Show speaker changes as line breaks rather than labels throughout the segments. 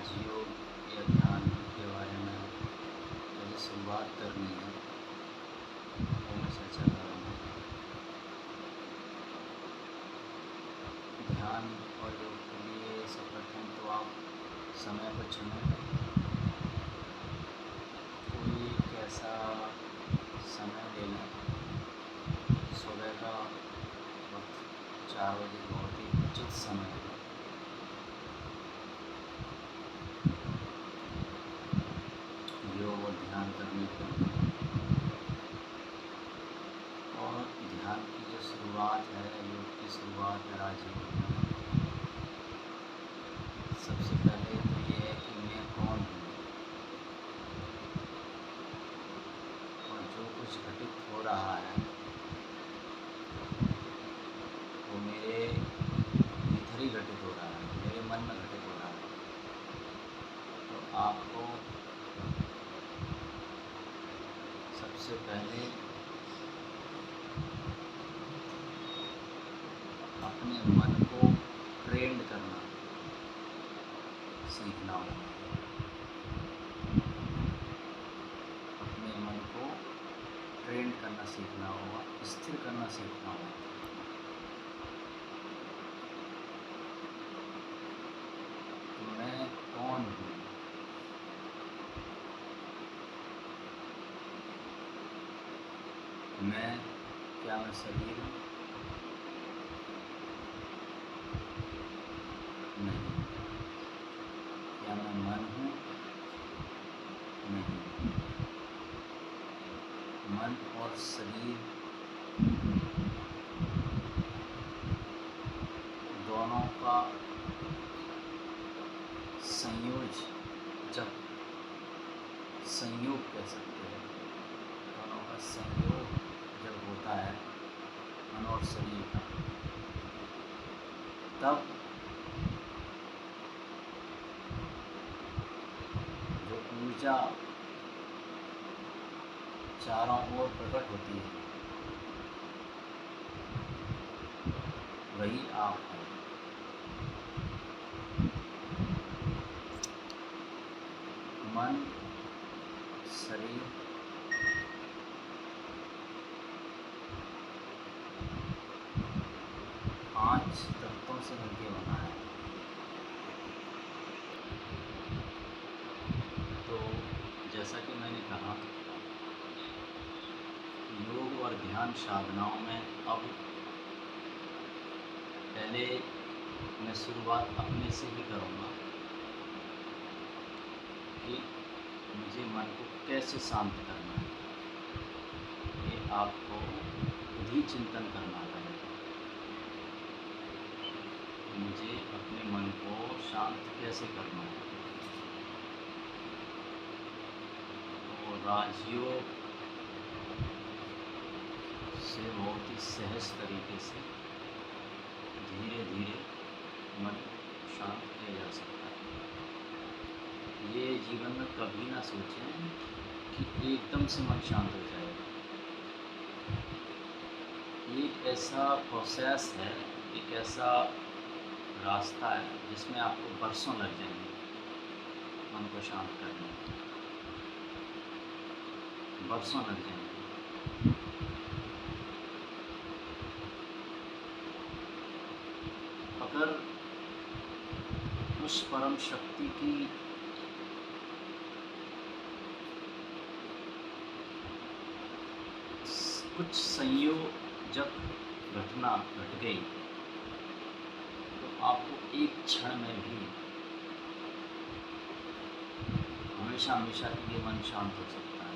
राजयोग या ध्यान के बारे में मुझे शुरुआत करनी है, वो मैं चर्चा करूँगा। ध्यान और योग के लिए सर्वप्रथम तो आप समय को चुनें। कोई एक ऐसा समय ले लें। सुबह का वक्त 4 बजे बहुत ही उचित समय है। योग और ध्यान करने के लिए, और ध्यान की जो शुरुआत है, योग की शुरुआत है राजयोग में। सबसे पहले तो ये है कि मैं कौन हूँ, और जो कुछ घटित हो रहा है वो मेरे भीतर ही घटित हो रहा है, मेरे मन में घटित हो रहा है। तो आपको सबसे पहले अपने मन को ट्रेंड करना सीखना होगा। अपने मन को ट्रेंड करना सीखना होगा, स्थिर करना सीखना होगा। तो मैं कौन हूँ? क्या मैं शरीर हूँ? नहीं। क्या मैं मन हूँ? नहीं। मन और शरीर दोनों का संयोग कह सकते हैं। दोनों का संयोग जब होता है मन और शरीर का, तब जो ऊर्जा चारों ओर प्रकट होती है, वही आप है। मन, शरीर, 5 तत्वों से मिलके बना है। तो जैसा कि मैंने कहा, योग और ध्यान साधनाओं में अब पहले मैं शुरुआत अपने से ही करूँगा कि मुझे मन को कैसे शांत करना है। ये आपको खुद ही चिंतन करना पड़ेगा। मुझे अपने मन को शांत कैसे करना है। और राजयोग से बहुत ही सहज तरीके से धीरे धीरे मन शांत किया जा सकता है। ये जीवन में कभी ना सोचें कि एकदम से मन शांत हो जाएगा। ये ऐसा प्रोसेस है, एक ऐसा रास्ता है जिसमें आपको बरसों लग जाएंगे मन को शांत करने में। बरसों लग जाएंगे। अगर उस परम शक्ति की कुछ संयोजक घटना घट गई, तो आपको एक क्षण में भी हमेशा हमेशा के लिए मन शांत हो सकता है।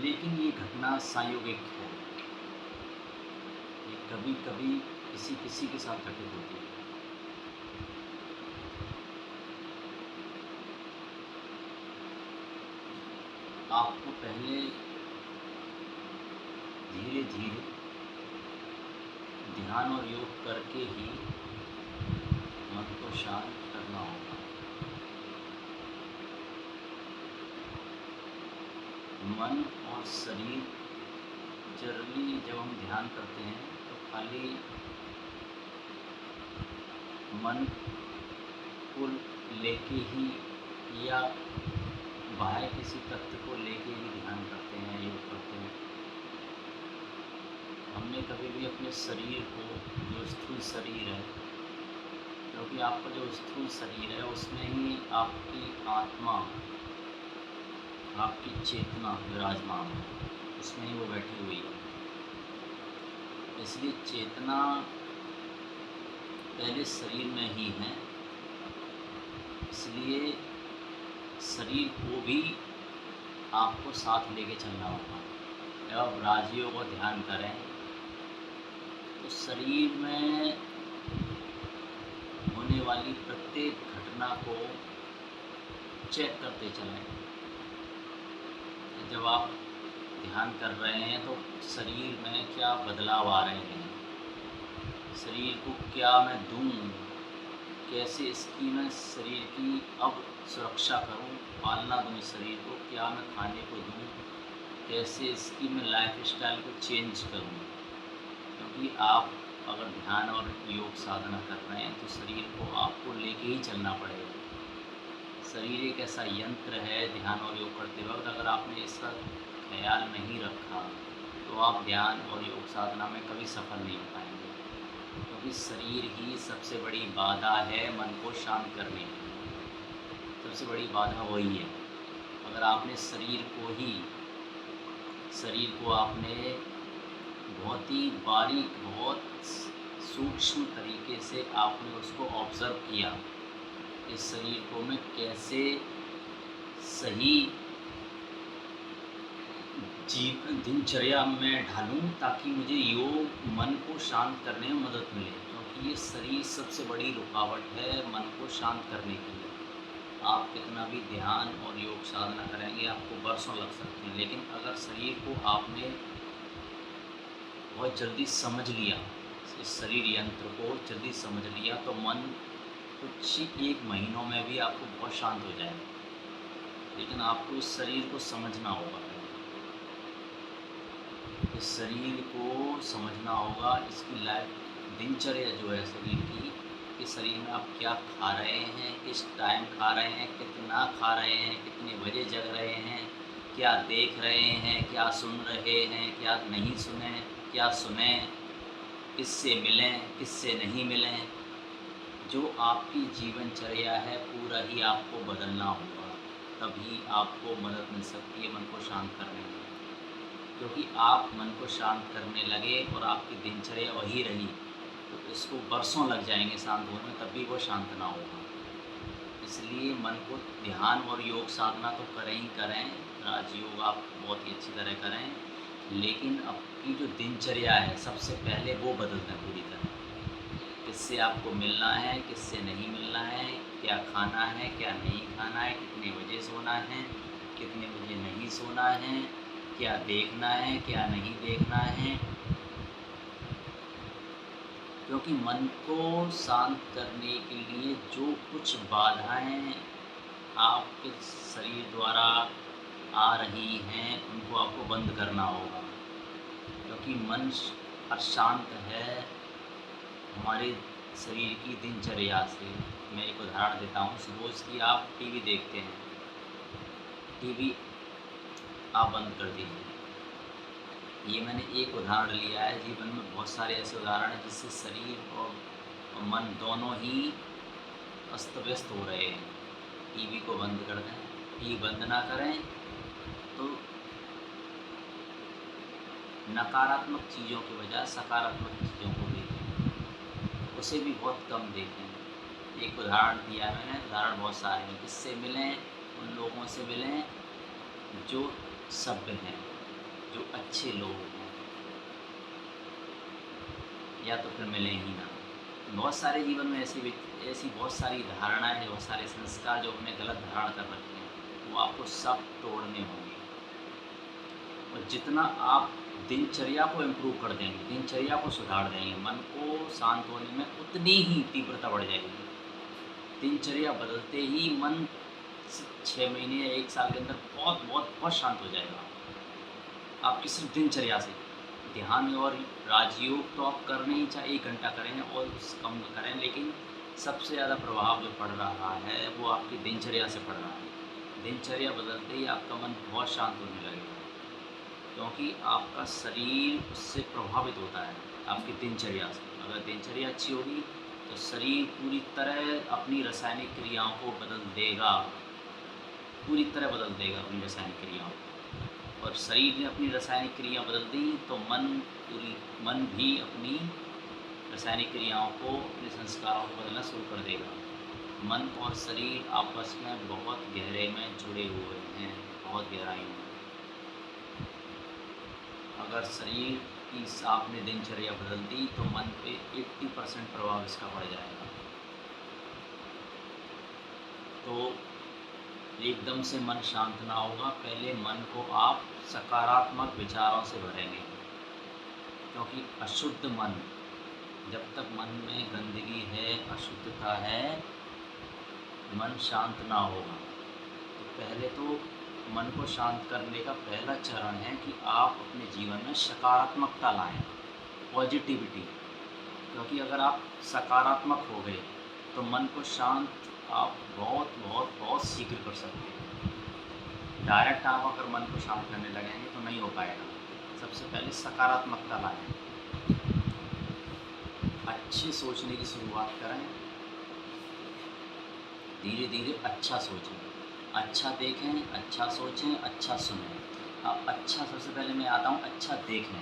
लेकिन ये घटना संयोगिक है। ये कभी कभी किसी किसी के साथ घटित होती है। आपको पहले धीरे धीरे ध्यान और योग करके ही मन को शांत करना होगा। मन और शरीर, जनरली जब हम ध्यान करते हैं तो खाली मन को लेके ही या बाहर किसी तत्व को लेके ही ध्यान करते हैं, योग करते हैं। हमने कभी भी अपने शरीर को, जो स्थूल शरीर है, क्योंकि आपका जो स्थूल शरीर है उसमें ही आपकी आत्मा, आपकी चेतना विराजमान है, उसमें ही वो बैठी हुई है। इसलिए चेतना पहले शरीर में ही है, इसलिए शरीर को भी आपको साथ लेके चलना होगा। जब आप राजयोग को ध्यान करें तो शरीर में होने वाली प्रत्येक घटना को चेक करते चलें। जब आप ध्यान कर रहे हैं तो शरीर में क्या बदलाव आ रहे हैं, शरीर को क्या मैं दूँ, कैसे इसकी मैं शरीर की अब सुरक्षा करूं, पालना दूं शरीर को, क्या मैं खाने को दूं, कैसे इसकी मैं लाइफ स्टाइल को चेंज करूं। क्योंकि आप अगर ध्यान और योग साधना कर रहे हैं तो शरीर को आपको लेके ही चलना पड़ेगा। शरीर एक ऐसा यंत्र है, ध्यान और योग करते वक्त अगर आपने इसका ख्याल नहीं रखा तो आप ध्यान और योग साधना में कभी सफल नहीं हो पाएंगे। क्योंकि शरीर ही सबसे बड़ी बाधा है मन को शांत करने की, सबसे बड़ी बाधा वही है। अगर आपने शरीर को आपने बहुत ही बारीक, बहुत सूक्ष्म तरीके से आपने उसको ऑब्ज़र्व किया, इस शरीर को मैं कैसे सही जीवन दिनचर्या में ढालूं ताकि मुझे योग मन को शांत करने में मदद मिले। क्योंकि ये शरीर सबसे बड़ी रुकावट है मन को शांत करने के लिए। आप कितना भी ध्यान और योग साधना करेंगे आपको बरसों लग सकते हैं, लेकिन अगर शरीर को आपने बहुत जल्दी समझ लिया, इस शरीर यंत्र को जल्दी समझ लिया तो मन कुछ 1 महीनों में भी आपको बहुत शांत हो जाएगा। लेकिन आपको इस शरीर को समझना होगा, इस शरीर को समझना होगा, इसकी लाइफ दिनचर्या जो है शरीर की, कि शरीर में आप क्या खा रहे हैं, किस टाइम खा रहे हैं, कितना खा रहे हैं, कितने बजे जग रहे हैं, क्या देख रहे हैं, क्या सुन रहे हैं, क्या नहीं सुने, क्या सुने, किससे मिलें, किससे नहीं मिलें। जो आपकी जीवनचर्या है पूरा ही आपको बदलना होगा, तभी आपको मदद मिल सकती है मन को शांत करने में। क्योंकि आप मन को शांत करने लगे और आपकी दिनचर्या वही रही तो इसको बरसों लग जाएंगे शांत होने में, तब भी वो शांत ना होगा। इसलिए मन को ध्यान और योग साधना तो करें ही करें, राजयोग आप बहुत ही अच्छी तरह करें, लेकिन आपकी जो दिनचर्या है सबसे पहले वो बदल दें पूरी तरह। किससे आपको मिलना है, किससे नहीं मिलना है, क्या खाना है, क्या नहीं खाना है, कितने बजे सोना है, कितने बजे नहीं सोना है, क्या देखना है, क्या नहीं देखना है। क्योंकि मन को शांत करने के लिए जो कुछ बाधाएं आपके शरीर द्वारा आ रही हैं उनको आपको बंद करना होगा। क्योंकि मन अशांत है हमारे शरीर की दिनचर्या से। मैं एक उदाहरण देता हूँ, सपोज कि आप टीवी देखते हैं, टीवी आप बंद कर दीजिए। ये मैंने एक उदाहरण लिया है, जीवन में बहुत सारे ऐसे उदाहरण हैं जिससे शरीर और मन दोनों ही अस्त व्यस्त हो रहे हैं। टीवी को बंद कर दें, टीवी बंद ना करें तो नकारात्मक चीज़ों के बजाय सकारात्मक चीज़ों को देखें, उसे भी बहुत कम देखें। एक उदाहरण दिया है मैंने, उदाहरण बहुत सारे हैं। किससे मिलें? उन लोगों से मिलें जो सभ्य हैं, जो अच्छे लोग हैं, या तो फिर मिलें ही ना। बहुत सारे जीवन में ऐसी बहुत सारी धारणाएं हैं, बहुत सारे संस्कार जो हमने गलत धारणा कर रखे हैं, वो आपको सब तोड़ने होंगे। और जितना आप दिनचर्या को इम्प्रूव कर देंगे, दिनचर्या को सुधार देंगे, मन को शांत होने में उतनी ही तीव्रता बढ़ जाएगी। दिनचर्या बदलते ही मन 6 महीने या 1 साल के अंदर बहुत बहुत बहुत शांत हो जाएगा आपकी सिर्फ दिनचर्या से। ध्यान और राजयोग तो आप करने ही चाहे 1 घंटा करें और उससे कम करें, लेकिन सबसे ज़्यादा प्रभाव जो पड़ रहा है वो आपकी दिनचर्या से पड़ रहा है। दिनचर्या बदलते ही आपका मन बहुत शांत होने लगेगा, क्योंकि आपका शरीर उससे प्रभावित होता है, आपकी दिनचर्या से। अगर दिनचर्या अच्छी होगी तो शरीर पूरी तरह अपनी रासायनिक क्रियाओं को बदल देगा, पूरी तरह बदल देगा अपनी रासायनिक क्रियाओं को। और शरीर ने अपनी रासायनिक क्रिया बदल दी तो मन भी अपनी रासायनिक क्रियाओं को, अपने संस्कारों को बदलना शुरू कर देगा। मन और शरीर आपस में बहुत गहरे में जुड़े हुए हैं, बहुत गहराई में। अगर शरीर की आपने दिनचर्या बदल दी तो मन पे 80% प्रभाव इसका पड़ जाएगा। तो एकदम से मन शांत ना होगा, पहले मन को आप सकारात्मक विचारों से भरेंगे, क्योंकि अशुद्ध मन, जब तक मन में गंदगी है, अशुद्धता है, मन शांत ना होगा। तो पहले तो मन को शांत करने का पहला चरण है कि आप अपने जीवन में सकारात्मकता लाएं, पॉजिटिविटी। क्योंकि अगर आप सकारात्मक हो गए तो मन को शांत आप बहुत बहुत बहुत शीघ्र कर सकते हैं। डायरेक्ट आप अगर मन को शांत करने लगेंगे तो नहीं हो पाएगा। सबसे पहले सकारात्मकता लाएं, अच्छे सोचने की शुरुआत करें, धीरे धीरे अच्छा सोचें, अच्छा देखें, अच्छा सोचें, अच्छा सुनें। अब अच्छा, सबसे पहले मैं आता हूँ अच्छा देखने।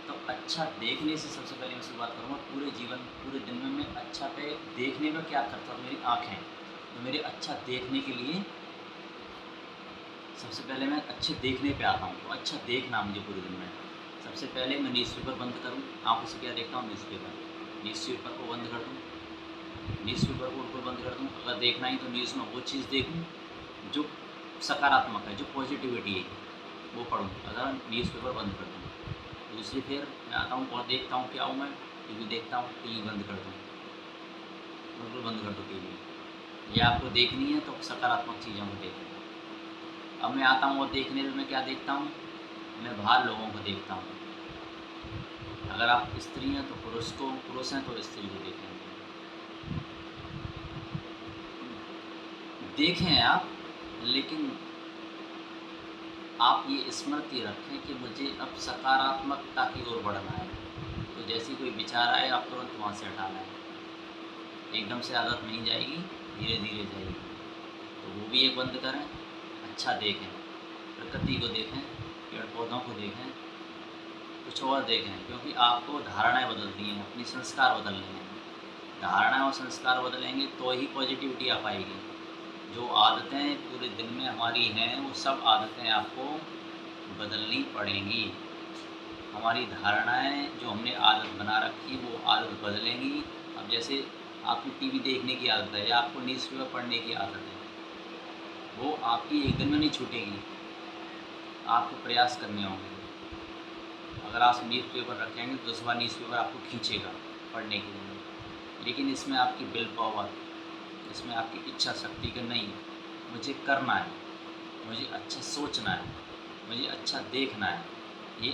तो अच्छा देखने से सबसे पहले मैं शुरुआत करूँगा। पूरे जीवन, पूरे दिन में मैं अच्छा पे देखने में क्या करता हूँ, मेरी आँखें, तो मेरे अच्छा देखने के लिए सबसे पहले मैं अच्छे देखने पे आता हूँ। तो अच्छा देखना मुझे पूरे दिन में। सबसे पहले मैं न्यूज़पेपर बंद करूँ, आँखों से क्या देखता हूँ, न्यूज़पेपर को बंद कर दूँ, न्यूज़पेपर को बिल्कुल बंद कर दूँ। अगर देखना ही तो न्यूज़ में वो चीज़ देखूँ जो सकारात्मक है, जो पॉजिटिविटी है, वो पढूँ। अगर न्यूज़पेपर बंद कर दूँ, दूसरी फिर मैं आता हूँ और देखता हूँ, क्या हूँ मैं, टीवी देखता हूँ, टीवी बंद कर दूँ, बिल्कुल बंद कर दूँ टीवी। ये आपको देखनी है तो सकारात्मक चीज़ों को देखें। अब मैं आता हूँ और देखने में मैं क्या देखता हूँ, मैं बाहर लोगों को देखता हूँ। अगर आप स्त्री हैं तो पुरुष हैं तो स्त्री को देखेंगे। देखें आप, लेकिन आप ये स्मृति रखें कि मुझे अब सकारात्मकता की ओर बढ़ना है। तो जैसी कोई विचार आए आप तुरंत वहाँ से हटाना है। एकदम से आदत नहीं जाएगी, धीरे धीरे जाएगी। तो वो भी एक बंद करें, अच्छा देखें, प्रकृति को देखें, पेड़ पौधों को देखें, कुछ और देखें, क्योंकि आपको धारणाएँ बदलनी हैं, अपनी संस्कार बदलने हैं। धारणा और संस्कार बदलेंगे तो ही पॉजिटिविटी आ पाएगी। जो आदतें पूरे दिन में हमारी हैं, वो सब आदतें आपको बदलनी पड़ेंगी। हमारी धारणाएँ जो हमने आदत बना रखी, वो आदत बदलेंगी। अब जैसे आपकी टीवी देखने की आदत है या आपको न्यूज़पेपर पढ़ने की आदत है, वो आपकी एक दिन में नहीं छूटेगी, आपको प्रयास करने होंगे। अगर आप न्यूज़पेपर रखेंगे तो दूसरा न्यूज़पेपर आपको खींचेगा पढ़ने के लिए। लेकिन इसमें आपकी विल पावर, इसमें आपकी इच्छा शक्ति का नहीं, मुझे करना है, मुझे अच्छा सोचना है, मुझे अच्छा देखना है। ये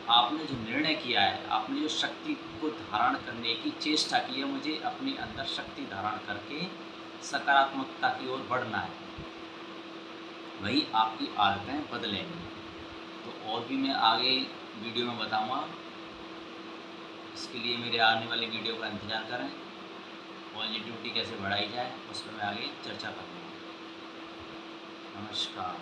आपने जो निर्णय किया है, आपने जो शक्ति को धारण करने की चेष्टा की है, मुझे अपने अंदर शक्ति धारण करके सकारात्मकता की ओर बढ़ना है, वही आपकी आदतें बदलेंगी। तो और भी मैं आगे वीडियो में बताऊंगा। इसके लिए मेरे आने वाली वीडियो का इंतज़ार करें। पॉजिटिविटी कैसे बढ़ाई जाए उस पर मैं आगे चर्चा करूँगा। नमस्कार।